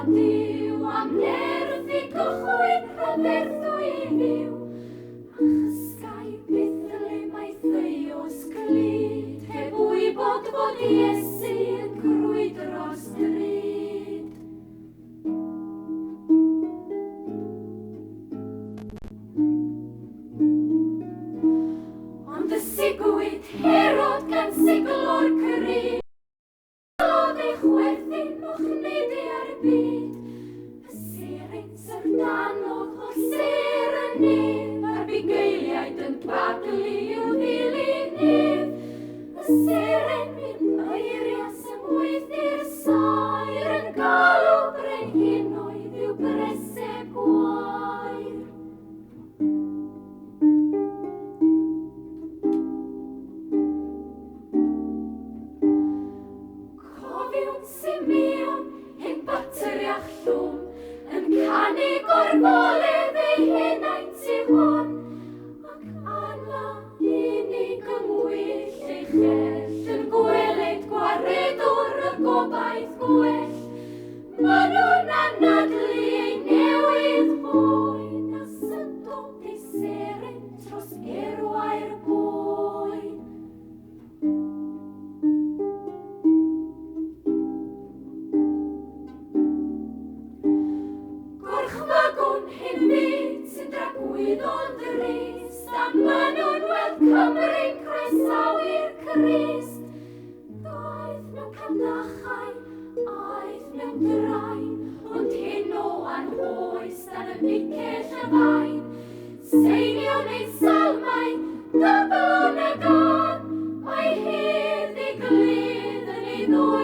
Ydyw am nerth I gychwyn rhyferthw I fyw, a chysgau byth le mae ddeios glyd, heb wybod fod Iesu yn crwydro'r stryd. Ond y sigwyd Herod gan siglo'r cryd, oedd ei chwerthin o'ch nid i'r byd. Y seren syrdanod o'r ser yn nef, a'r bugeiliaid yn baglu i'w ddilyn nef. Y seren yn eirias ymwythu'r saer, yn galw brenhinoedd i'w breseg gwair. Cofiwn Simeon ein bateriach llwm, yn canu gorfoledd ei henaint I hwn, ac Anna unig ymwyll ei chell, yn gweled gwaredwr y gobaith gwell. Maen nhw'n anadlu ei newydd boen, a syndod ei seren dros erwair boen. Gorchfagwn hyn fyd sy'n dragwydd o'n drist, a maen nhw'n weld Cymru'n croesawu'r Crist. Daeth mewn candachau, aeth mewn draen, ond hyn o anhoes dan y bicell y fain. Seinion ei salmau, dyblon y gan, mae hedd ei glydd yn ei ddwy